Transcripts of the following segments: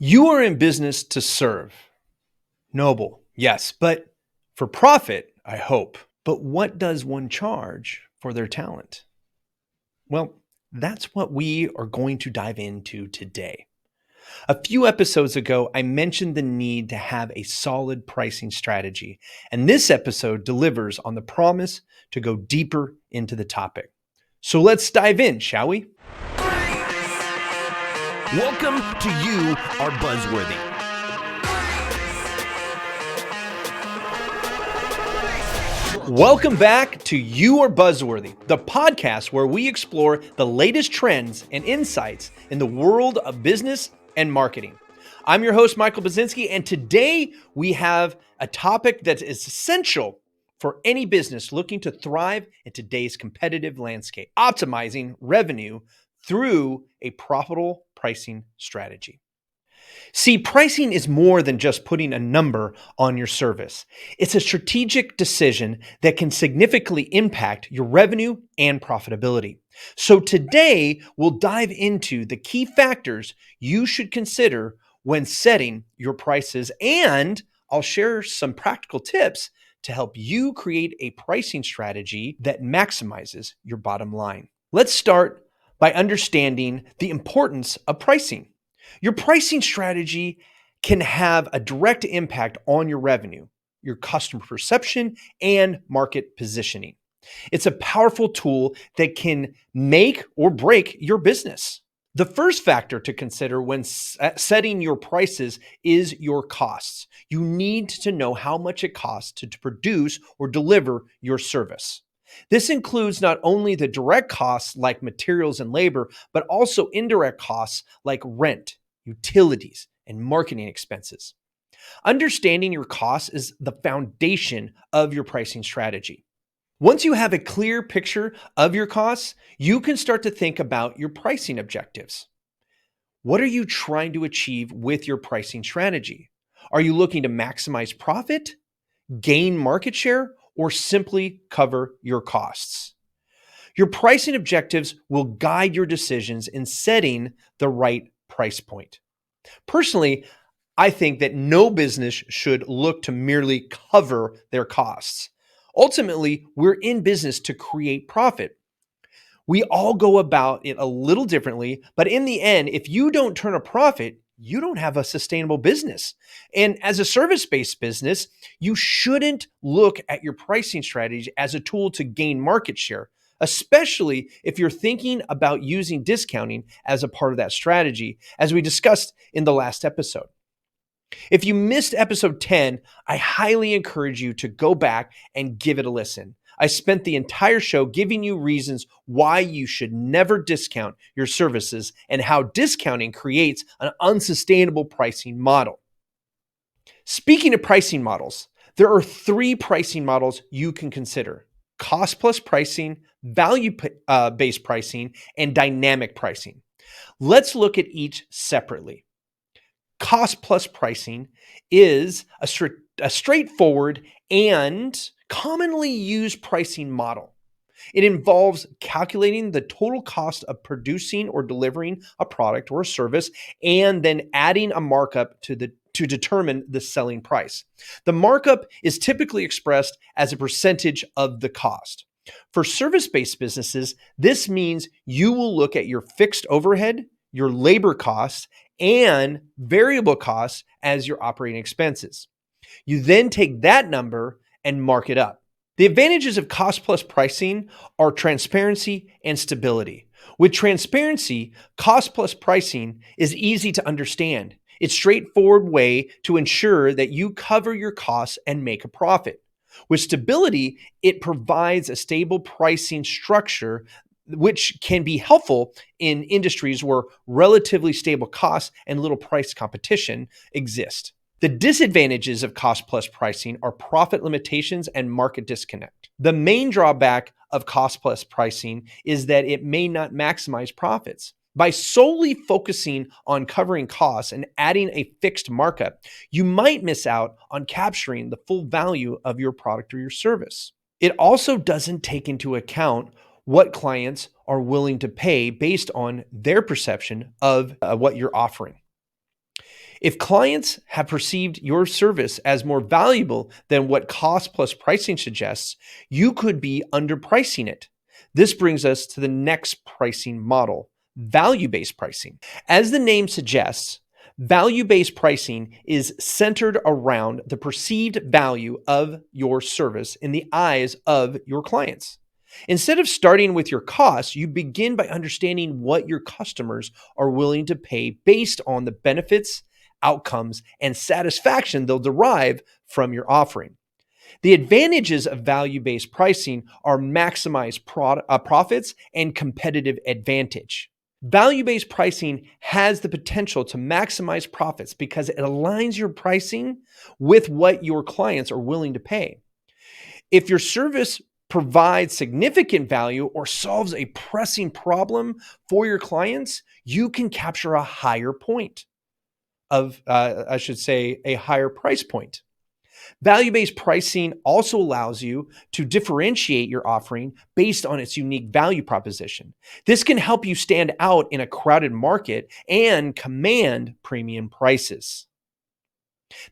You are in business to serve. Noble, yes, but for profit, I hope. But what does one charge for their talent? Well, that's what we are going to dive into today. A few episodes ago, I mentioned the need to have a solid pricing strategy, and this episode delivers on the promise to go deeper into the topic. So let's dive in, shall we? Welcome to You Are Buzzworthy. Welcome back to You Are Buzzworthy, the podcast where we explore the latest trends and insights in the world of business and marketing. I'm your host, Michael Buzinski, and today we have a topic that is essential for any business looking to thrive in today's competitive landscape: optimizing revenue through a profitable pricing strategy. See, pricing is more than just putting a number on your service. It's a strategic decision that can significantly impact your revenue and profitability. So today, we'll dive into the key factors you should consider when setting your prices, and I'll share some practical tips to help you create a pricing strategy that maximizes your bottom line. Let's start by understanding the importance of pricing. Your pricing strategy can have a direct impact on your revenue, your customer perception, and market positioning. It's a powerful tool that can make or break your business. The first factor to consider when setting your prices is your costs. You need to know how much it costs to produce or deliver your service. This includes not only the direct costs like materials and labor, but also indirect costs like rent, utilities, and marketing expenses. Understanding your costs is the foundation of your pricing strategy. Once you have a clear picture of your costs, you can start to think about your pricing objectives. What are you trying to achieve with your pricing strategy? Are you looking to maximize profit, gain market share, or simply cover your costs? Your pricing objectives will guide your decisions in setting the right price point. Personally, I think that no business should look to merely cover their costs. Ultimately, we're in business to create profit. We all go about it a little differently, but in the end, if you don't turn a profit, you don't have a sustainable business. And as a service-based business, you shouldn't look at your pricing strategy as a tool to gain market share, especially if you're thinking about using discounting as a part of that strategy, as we discussed in the last episode. If you missed episode 10, I highly encourage you to go back and give it a listen. I spent the entire show giving you reasons why you should never discount your services and how discounting creates an unsustainable pricing model. Speaking of pricing models, there are three pricing models you can consider: cost plus pricing, value-based pricing, and dynamic pricing. Let's look at each separately. Cost plus pricing is a straightforward and commonly used pricing model. It involves calculating the total cost of producing or delivering a product or a service, and then adding a markup to determine the selling price. The markup is typically expressed as a percentage of the cost. For service-based businesses, this means you will look at your fixed overhead, your labor costs, and variable costs as your operating expenses. You then take that number and mark it up. The advantages of cost plus pricing are transparency and stability. With transparency, cost plus pricing is easy to understand. It's a straightforward way to ensure that you cover your costs and make a profit. With stability, it provides a stable pricing structure, which can be helpful in industries where relatively stable costs and little price competition exist. The disadvantages of cost plus pricing are profit limitations and market disconnect. The main drawback of cost plus pricing is that it may not maximize profits. By solely focusing on covering costs and adding a fixed markup, you might miss out on capturing the full value of your product or your service. It also doesn't take into account what clients are willing to pay based on their perception of what you're offering. If clients have perceived your service as more valuable than what cost plus pricing suggests, you could be underpricing it. This brings us to the next pricing model, value-based pricing. As the name suggests, value-based pricing is centered around the perceived value of your service in the eyes of your clients. Instead of starting with your costs, you begin by understanding what your customers are willing to pay based on the benefits, outcomes, and satisfaction they'll derive from your offering. The advantages of value based pricing are maximized profits and competitive advantage. Value based pricing has the potential to maximize profits because it aligns your pricing with what your clients are willing to pay. If your service provides significant value or solves a pressing problem for your clients, you can capture a higher point of, a higher price point. Value based pricing also allows you to differentiate your offering based on its unique value proposition. This can help you stand out in a crowded market and command premium prices.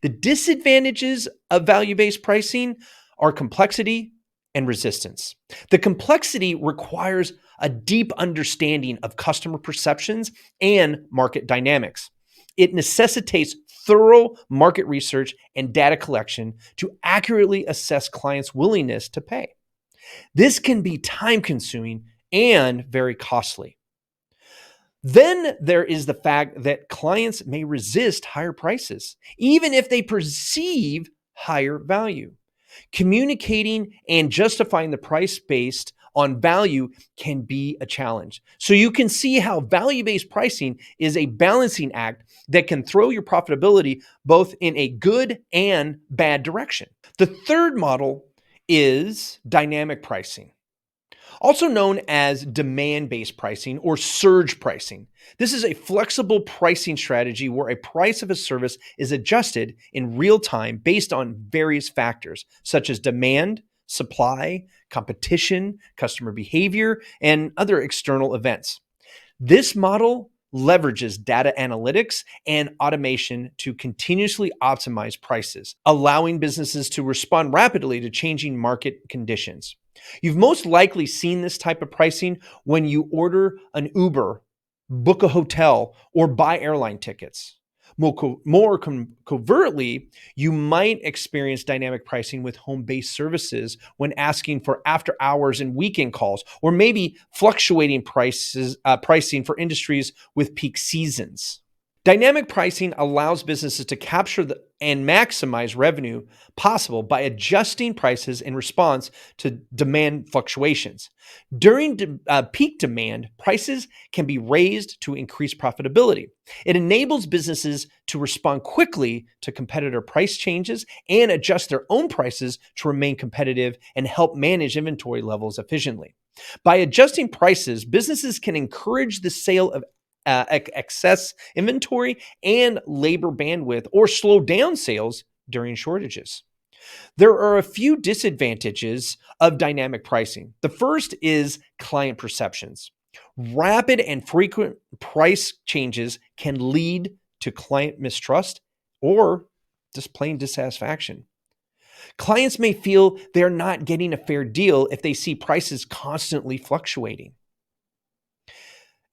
The disadvantages of value based pricing are complexity and resistance. The complexity requires a deep understanding of customer perceptions and market dynamics. It necessitates thorough market research and data collection to accurately assess clients' willingness to pay. This can be time consuming and very costly. Then there is the fact that clients may resist higher prices, even if they perceive higher value. Communicating and justifying the price based on value can be a challenge. So you can see how value based pricing is a balancing act that can throw your profitability both in a good and bad direction. The third model is dynamic pricing, also known as demand-based pricing or surge pricing. This is a flexible pricing strategy where a price of a service is adjusted in real time based on various factors such as demand, supply, competition, customer behavior, and other external events. This model leverages data analytics and automation to continuously optimize prices, allowing businesses to respond rapidly to changing market conditions. You've most likely seen this type of pricing when you order an Uber, book a hotel, or buy airline tickets. More covertly, you might experience dynamic pricing with home-based services when asking for after-hours and weekend calls, or maybe fluctuating pricing for industries with peak seasons. Dynamic pricing allows businesses to capture and maximize revenue possible by adjusting prices in response to demand fluctuations. During peak demand, prices can be raised to increase profitability. It enables businesses to respond quickly to competitor price changes and adjust their own prices to remain competitive and help manage inventory levels efficiently. By adjusting prices, businesses can encourage the sale of excess inventory and labor bandwidth or slow down sales during shortages. There are a few disadvantages of dynamic pricing. The first is client perceptions. Rapid and frequent price changes can lead to client mistrust or just plain dissatisfaction. Clients may feel they're not getting a fair deal if they see prices constantly fluctuating.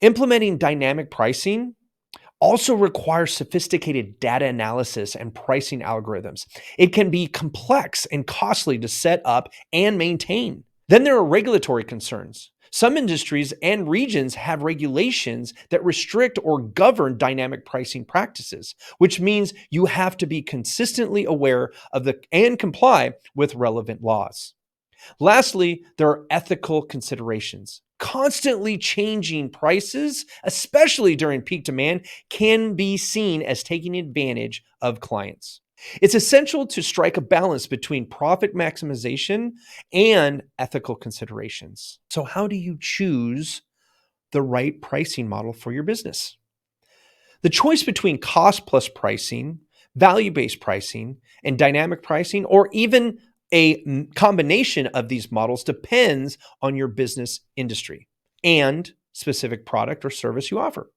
Implementing dynamic pricing also requires sophisticated data analysis and pricing algorithms. It can be complex and costly to set up and maintain. Then there are regulatory concerns. Some industries and regions have regulations that restrict or govern dynamic pricing practices, which means you have to be consistently aware of and comply with relevant laws. Lastly, there are ethical considerations. Constantly changing prices, especially during peak demand, can be seen as taking advantage of clients. It's essential to strike a balance between profit maximization and ethical considerations. So, how do you choose the right pricing model for your business? The choice between cost plus pricing, value based pricing, and dynamic pricing, or even a combination of these models, depends on your business industry and specific product or service you offer.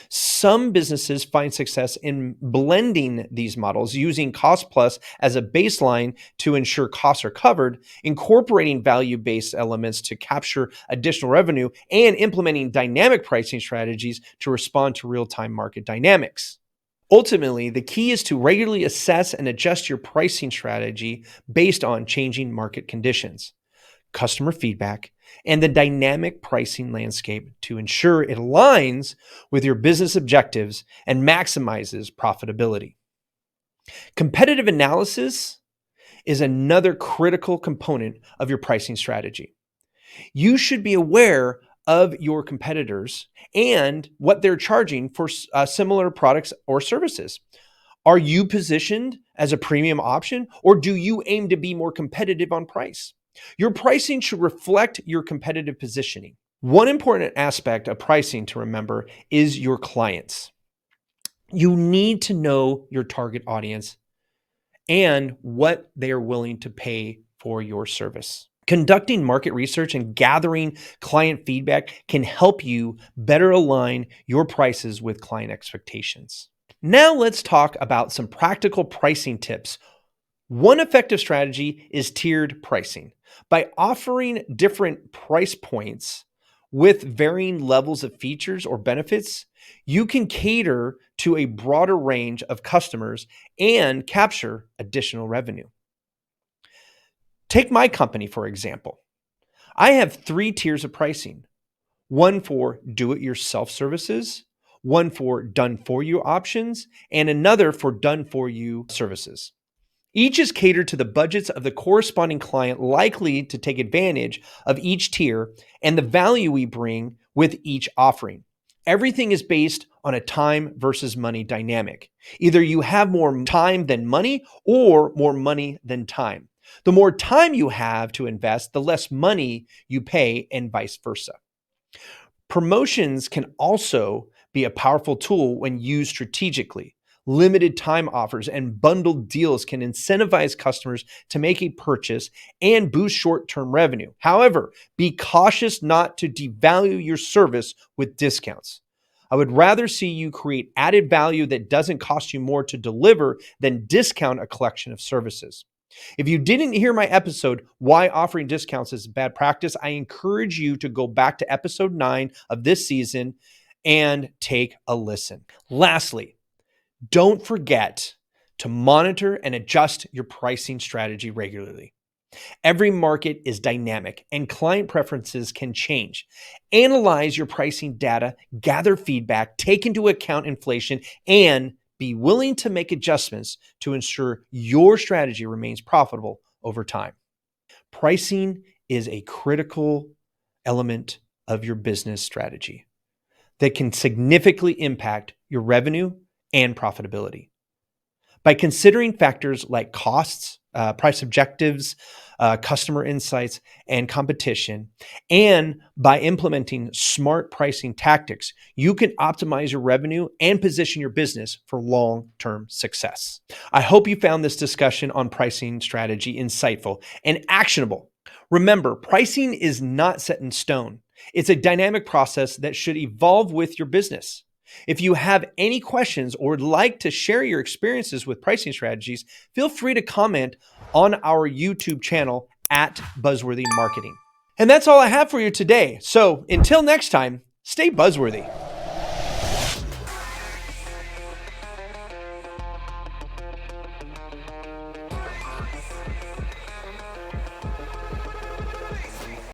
Some businesses find success in blending these models, using cost plus as a baseline to ensure costs are covered, incorporating value-based elements to capture additional revenue, and implementing dynamic pricing strategies to respond to real-time market dynamics. Ultimately, the key is to regularly assess and adjust your pricing strategy based on changing market conditions, customer feedback, and the dynamic pricing landscape to ensure it aligns with your business objectives and maximizes profitability. Competitive analysis is another critical component of your pricing strategy. You should be aware of your competitors and what they're charging for similar products or services. Are you positioned as a premium option, or do you aim to be more competitive on price? Your pricing should reflect your competitive positioning. One important aspect of pricing to remember is your clients. You need to know your target audience and what they are willing to pay for your service. Conducting market research and gathering client feedback can help you better align your prices with client expectations. Now let's talk about some practical pricing tips. One effective strategy is tiered pricing. By offering different price points with varying levels of features or benefits, you can cater to a broader range of customers and capture additional revenue. Take my company, for example. I have 3 tiers of pricing: one for do-it-yourself services, one for done-for-you options, and another for done-for-you services. Each is catered to the budgets of the corresponding client likely to take advantage of each tier and the value we bring with each offering. Everything is based on a time versus money dynamic. Either you have more time than money or more money than time. The more time you have to invest, the less money you pay, and vice versa. Promotions can also be a powerful tool when used strategically. Limited time offers and bundled deals can incentivize customers to make a purchase and boost short-term revenue. However, be cautious not to devalue your service with discounts. I would rather see you create added value that doesn't cost you more to deliver than discount a collection of services. If you didn't hear my episode, Why Offering Discounts is Bad Practice, I encourage you to go back to episode 9 of this season and take a listen. Lastly, don't forget to monitor and adjust your pricing strategy regularly. Every market is dynamic and client preferences can change. Analyze your pricing data, gather feedback, take into account inflation, and be willing to make adjustments to ensure your strategy remains profitable over time. Pricing is a critical element of your business strategy that can significantly impact your revenue and profitability. By considering factors like costs, price objectives, customer insights, and competition, and by implementing smart pricing tactics, you can optimize your revenue and position your business for long-term success. I hope you found this discussion on pricing strategy insightful and actionable. Remember, pricing is not set in stone. It's a dynamic process that should evolve with your business. If you have any questions or would like to share your experiences with pricing strategies, feel free to comment on our YouTube channel at Buzzworthy Marketing. And that's all I have for you today. So until next time, stay buzzworthy.